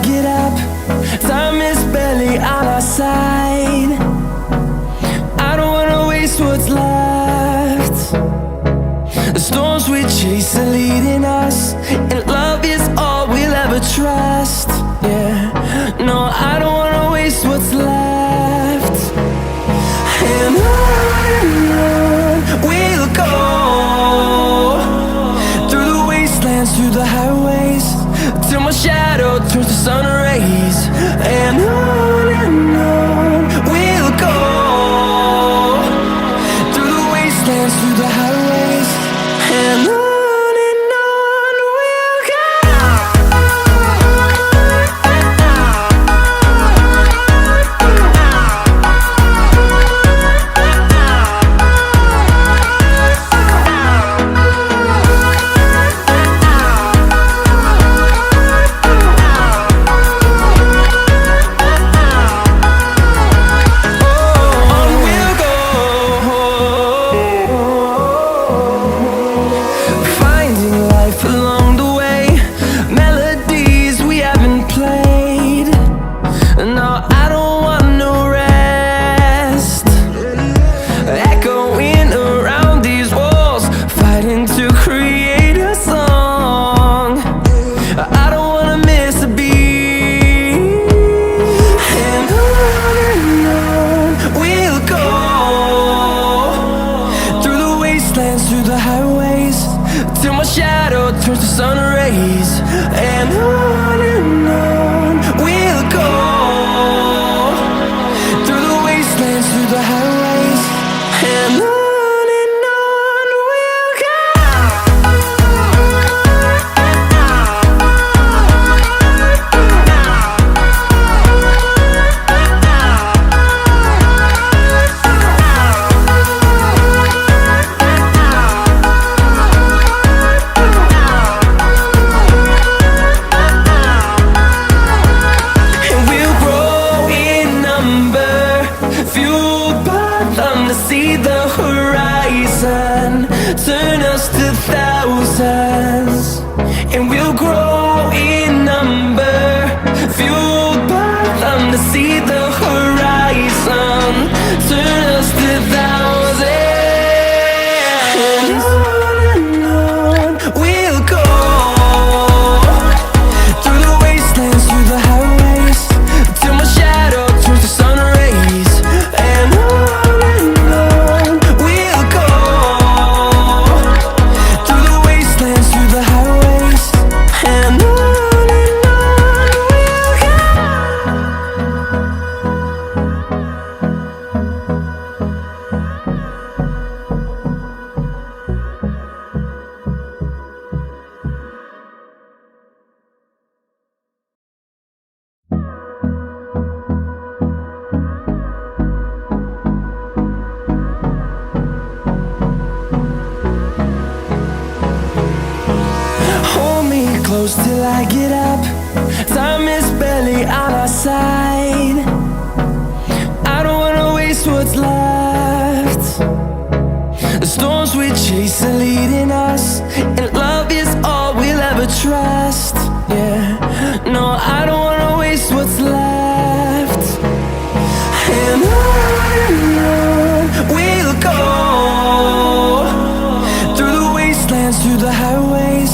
get up. Time is barely on our side. I don't wanna waste what's left. The storms we chase are leading us, and love is all we'll ever trust. Yeah, no, I don't wanna waste what's left. And on we'll go, through the wastelands, through the highways, till my shadow turns to sun rays. And on we'll go, through the wastelands, through the highways, and on we'll go. Through the highways, till my shadow turns to sun rays. And on we'll go, through the wastelands, through the highways, and on we'll go. See the horizon, turn us to thousands, and we'll grow in number, fueled by them. To see the horizon, turn us to thousands, and on we'll go, through the wastelands, through the highways, till my shadow turns to sun rays. And close till I get up. Time is barely on our side. I don't wanna waste what's left. The storms we chase are leading us, and love is all we'll ever trust. Yeah, no, I don't wanna waste what's left. And on we'll go, through the wastelands, through the highways,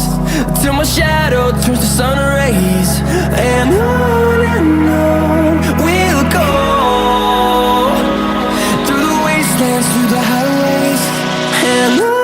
till my shadow turns to sun rays. And on we'll go, through the wastelands, through the highways, and on.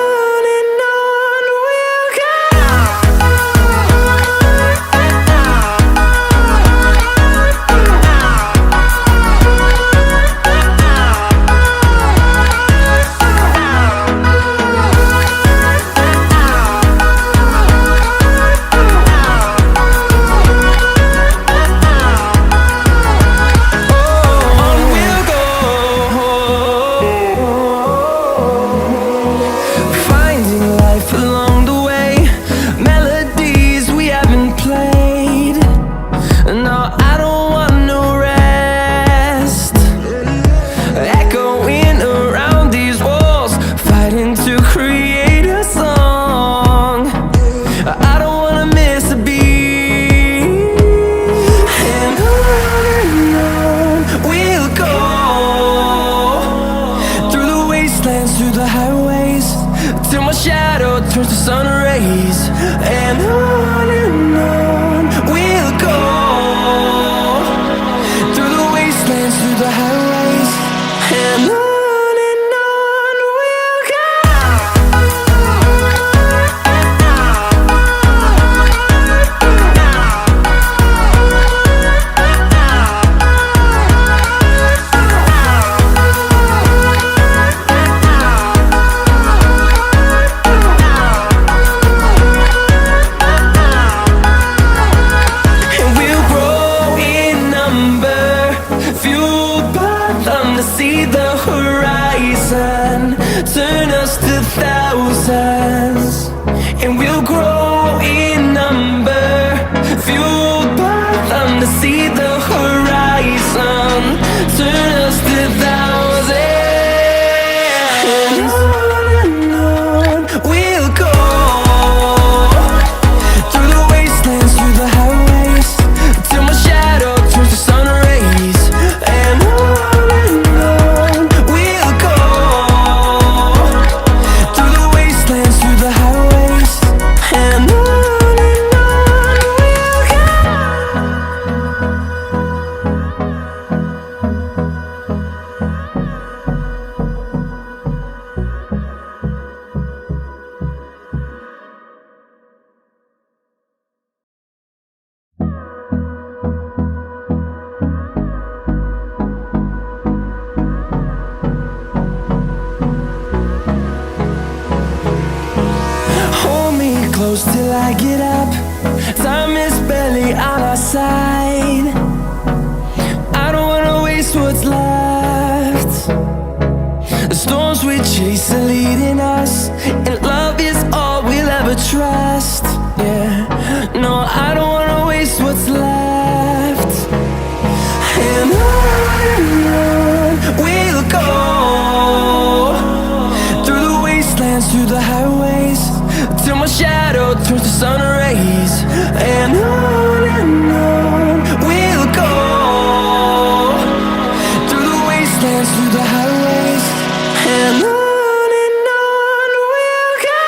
thousands, and we'll grow in number, fueled by them to see the horizon, turn us to thousands. And on we'll go, through the wastelands, through the highways, till my shadow turns to sun rays. And on we'll go, through the wastelands, through the highways, and on we'll go. Hold me close till I get up. Time is barely on our side. I don't wanna waste what's left. The storms we chase are leading us, and love is all we'll ever trust. Yeah, no, I don't wanna waste what's left. And on we'll go, through the wastelands, through the highways, till my shadow turns to sun rays. And on we'll go, through the wastelands, through the highways, and on we'll go.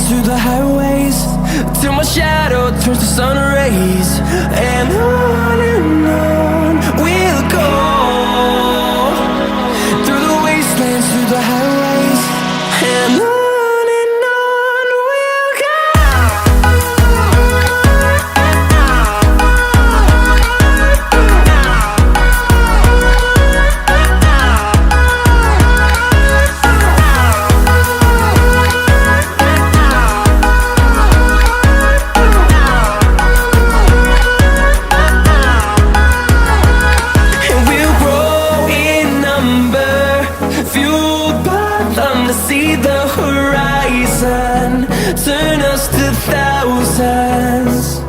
Through the highways, till my shadow turns to sun rays. And on we'll go, through the wastelands, through the highways, and on we'll go. Turn us to thousands,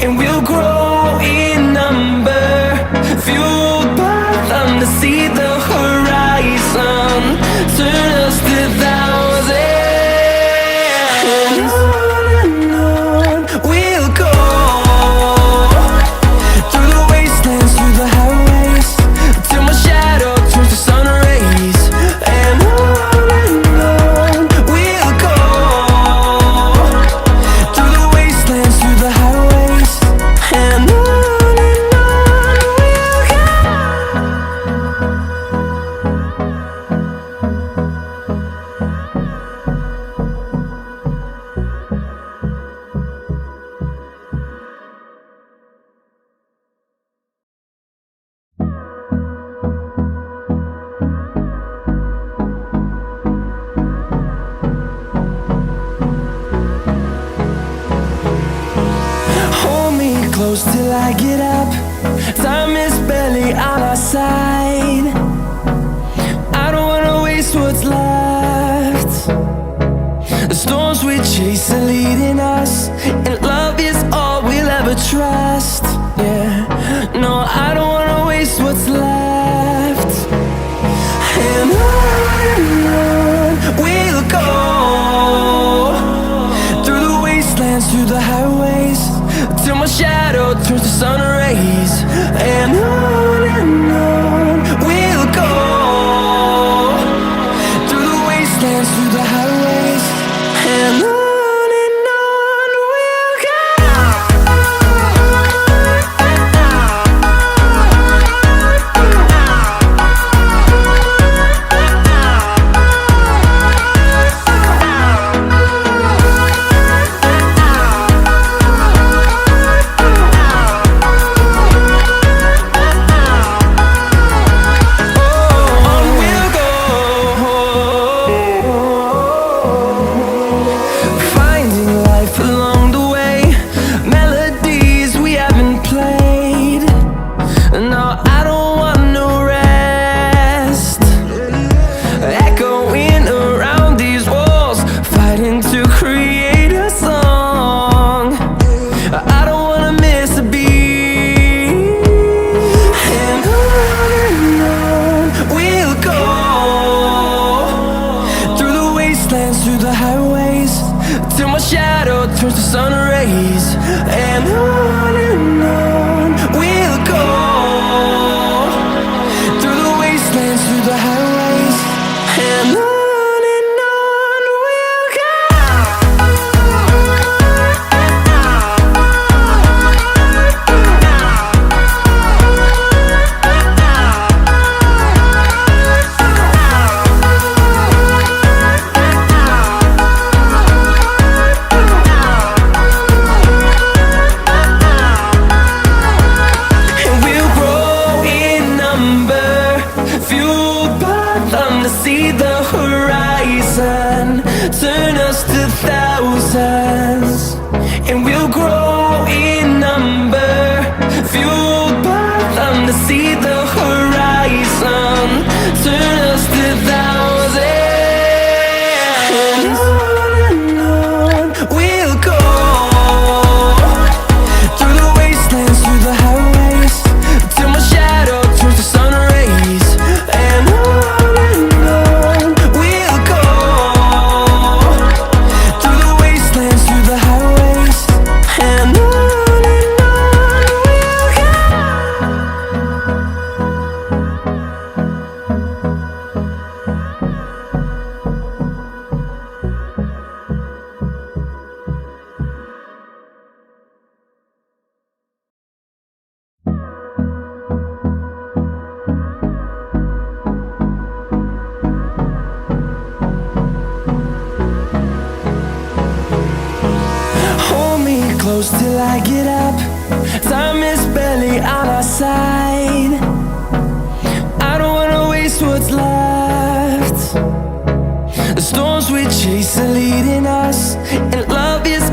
and we'll grow in number, fueled by them to see the horizon, turn us to thousands. And on we'll go, through the wastelands, through the highways, till my shadow turns to sun rays. And on we'll go, through the wastelands, through the highways, and on we'll go. Hold me close till I get up. Time is barely on our side. I don't wanna waste what's left. The storms we chase are leading us, and love is all we'll ever trust. Yeah, no, I don't wanna waste what's left. And on we'll go, through the wastelands, through the highways, wastelands, through the highways, and on we'll go. Through the highways, till my shadow turns to sun rays, and on we'll go. Through the wastelands, through the highways, and on we'll go. See the horizon, turn us to thousands, and we'll grow in number, fueled by them to see the horizon, turn us to thousands, and on we'll go. Through the wastelands, through the highways, till my shadow turns to sun rays, and on close till I get up. Time is barely on our side. I don't wanna waste what's left. The storms we chase are leading us, and love is